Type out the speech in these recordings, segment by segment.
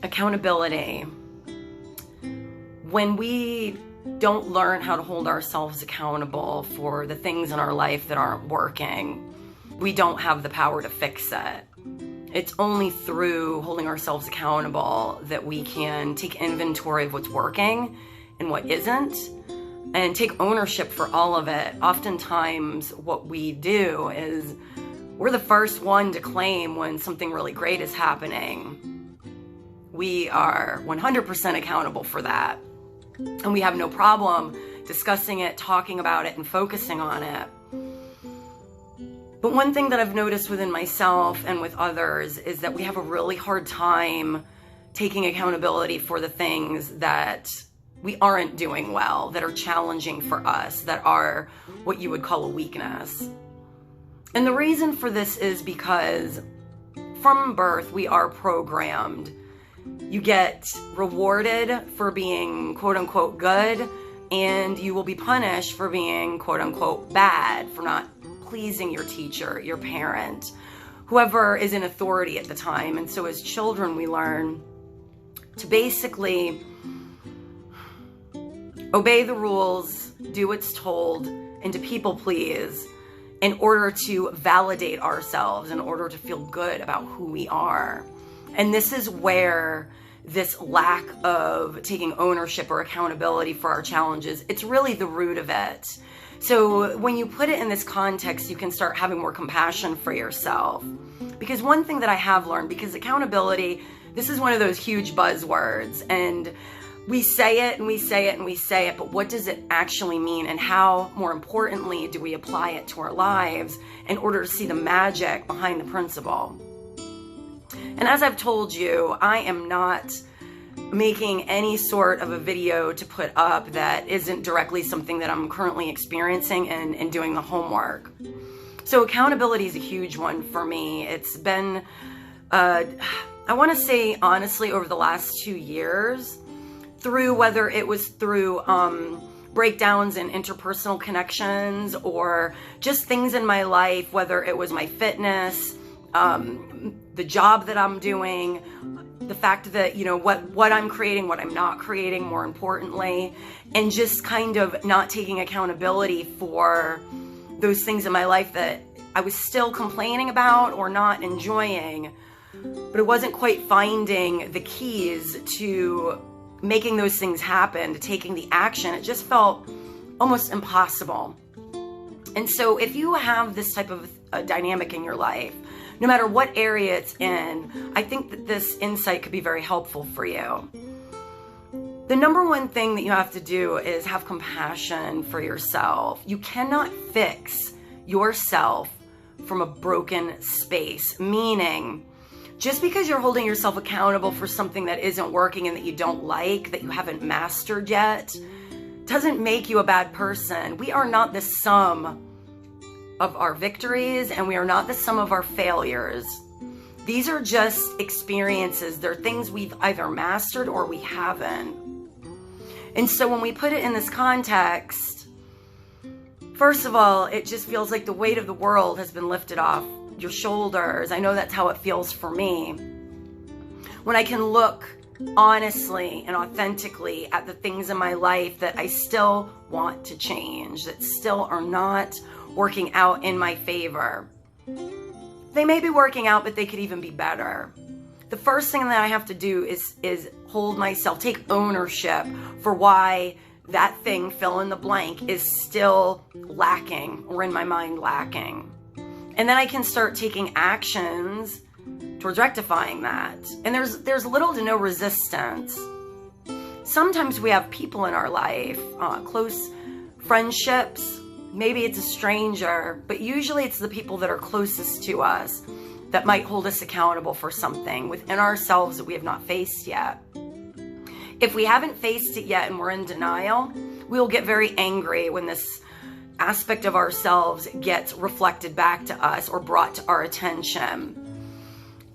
Accountability. When we don't learn how to hold ourselves accountable for the things in our life that aren't working, we don't have the power to fix it. It's only through holding ourselves accountable that we can take inventory of what's working and what isn't, and take ownership for all of it. Oftentimes what we do is we're the first one to claim when something really great is happening. We are 100% accountable for that. And we have no problem discussing it, talking about it, and focusing on it. But one thing that I've noticed within myself and with others is that we have a really hard time taking accountability for the things that we aren't doing well, that are challenging for us, that are what you would call a weakness. And the reason for this is because from birth, we are programmed. You get rewarded for being quote unquote good, and you will be punished for being quote unquote bad, for not pleasing your teacher, your parent, whoever is in authority at the time. And so as children, we learn to basically obey the rules, do what's told, and to people please in order to validate ourselves, in order to feel good about who we are. And this is where this lack of taking ownership or accountability for our challenges, it's really the root of it. So when you put it in this context, you can start having more compassion for yourself. Because one thing that I have learned, because accountability, this is one of those huge buzzwords, and we say it and we say it and we say it, but what does it actually mean, and how, more importantly, do we apply it to our lives in order to see the magic behind the principle? And as I've told you, I am not making any sort of a video to put up that isn't directly something that I'm currently experiencing and doing the homework. So accountability is a huge one for me. It's been, I want to say honestly, over the last 2 years, through whether it was through breakdowns in interpersonal connections or just things in my life, whether it was my fitness, the job that I'm doing, the fact that, you know, what I'm creating, what I'm not creating, more importantly, and just kind of not taking accountability for those things in my life that I was still complaining about or not enjoying, but it wasn't quite finding the keys to making those things happen, to taking the action. It just felt almost impossible. And so if you have this type of a dynamic in your life, no matter what area it's in, I think that this insight could be very helpful for you. The number one thing that you have to do is have compassion for yourself. You cannot fix yourself from a broken space, meaning just because you're holding yourself accountable for something that isn't working and that you don't like, that you haven't mastered yet, doesn't make you a bad person. We are not the sum of our victories, and we are not the sum of our failures. These are just experiences. They're things we've either mastered or we haven't. And so when we put it in this context, first of all, it just feels like the weight of the world has been lifted off your shoulders. I know that's how it feels for me. When I can look honestly and authentically at the things in my life that I still want to change, that still are not working out in my favor. They may be working out, but they could even be better. The first thing that I have to do is hold myself, take ownership for why that thing, fill in the blank, is still lacking, or in my mind lacking. And then I can start taking actions towards rectifying that. And there's little to no resistance. Sometimes we have people in our life, close friendships, maybe it's a stranger, but usually it's the people that are closest to us that might hold us accountable for something within ourselves that we have not faced yet. If we haven't faced it yet and we're in denial, we will get very angry when this aspect of ourselves gets reflected back to us or brought to our attention.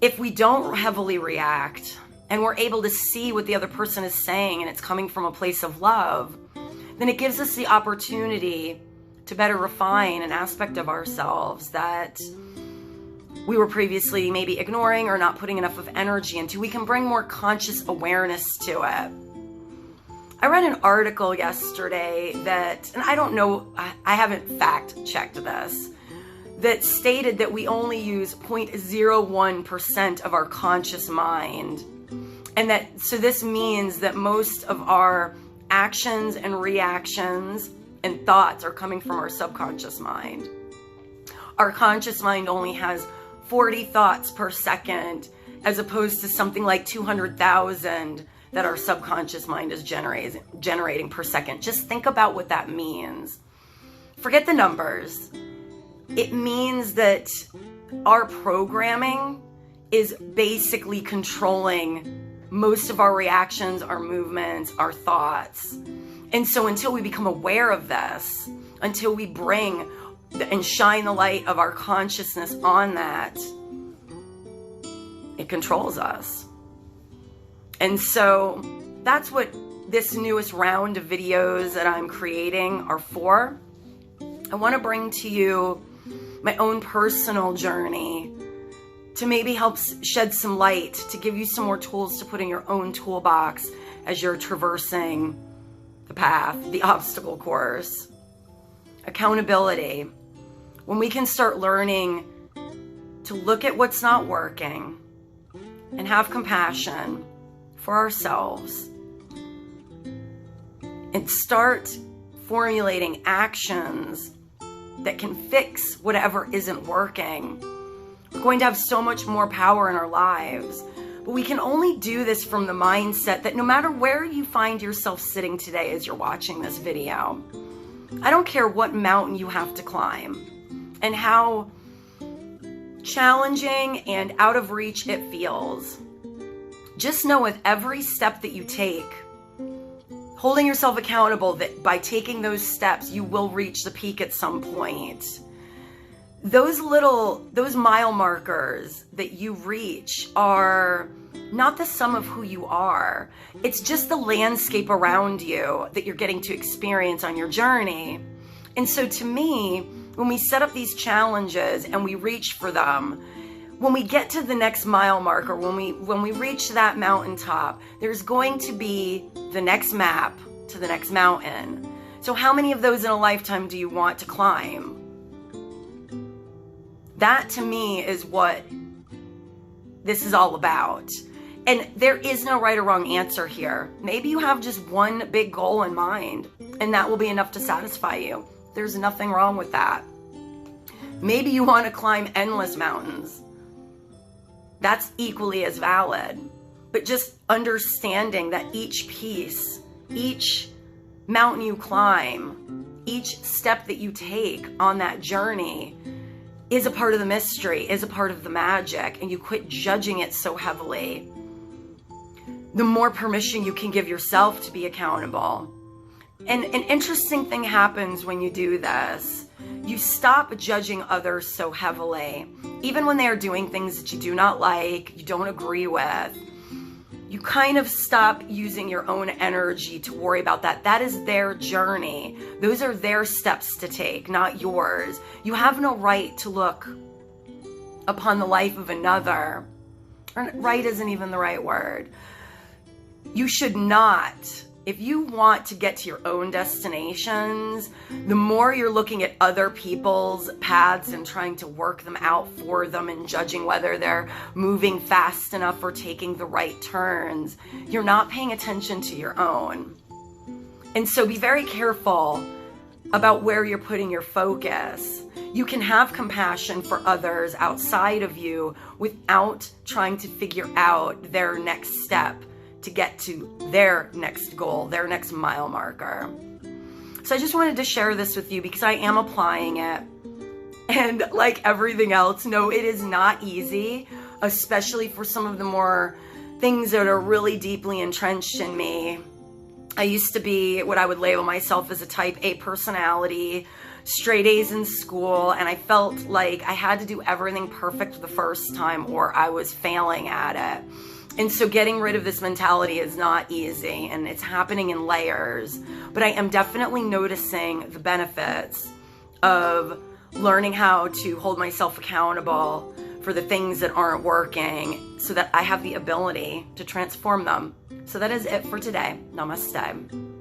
If we don't heavily react and we're able to see what the other person is saying and it's coming from a place of love, then it gives us the opportunity to better refine an aspect of ourselves that we were previously maybe ignoring or not putting enough of energy into. We can bring more conscious awareness to it. I read an article yesterday that, and I don't know, I haven't fact checked this, that stated that we only use 0.01% of our conscious mind. And that, so this means that most of our actions and reactions and thoughts are coming from our subconscious mind. Our conscious mind only has 40 thoughts per second, as opposed to something like 200,000 that our subconscious mind is generating per second. Just think about what that means. Forget the numbers. It means that our programming is basically controlling most of our reactions, our movements, our thoughts. And so until we become aware of this, until we bring and shine the light of our consciousness on that, it controls us. And so that's what this newest round of videos that I'm creating are for. I want to bring to you my own personal journey to maybe help shed some light, to give you some more tools to put in your own toolbox as you're traversing the path, the obstacle course. Accountability. When we can start learning to look at what's not working and have compassion for ourselves and start formulating actions that can fix whatever isn't working, we're going to have so much more power in our lives. But we can only do this from the mindset that no matter where you find yourself sitting today as you're watching this video, I don't care what mountain you have to climb and how challenging and out of reach it feels. Just know with every step that you take, holding yourself accountable that by taking those steps, you will reach the peak at some point. Those mile markers that you reach are not the sum of who you are. It's just the landscape around you that you're getting to experience on your journey. And so to me, when we set up these challenges and we reach for them, when we get to the next mile marker, when we reach that mountaintop, there's going to be the next map to the next mountain. So how many of those in a lifetime do you want to climb? That to me is what this is all about. And there is no right or wrong answer here. Maybe you have just one big goal in mind, and that will be enough to satisfy you. There's nothing wrong with that. Maybe you want to climb endless mountains. That's equally as valid. But just understanding that each piece, each mountain you climb, each step that you take on that journey is a part of the mystery, is a part of the magic, and you quit judging it so heavily. The more permission you can give yourself to be accountable. And an interesting thing happens when you do this. You stop judging others so heavily. Even when they are doing things that you do not like, you don't agree with, you kind of stop using your own energy to worry about that. That is their journey. Those are their steps to take, not yours. You have no right to look upon the life of another. Right isn't even the right word. You should not. If you want to get to your own destinations, the more you're looking at other people's paths and trying to work them out for them and judging whether they're moving fast enough or taking the right turns, you're not paying attention to your own. And so be very careful about where you're putting your focus. You can have compassion for others outside of you without trying to figure out their next step to get to their next goal, their next mile marker. So I just wanted to share this with you because I am applying it. And like everything else, no, it is not easy, especially for some of the more things that are really deeply entrenched in me. I used to be what I would label myself as a type A personality, straight A's in school, and I felt like I had to do everything perfect the first time or I was failing at it. And so getting rid of this mentality is not easy, and it's happening in layers. But I am definitely noticing the benefits of learning how to hold myself accountable for the things that aren't working so that I have the ability to transform them. So that is it for today. Namaste.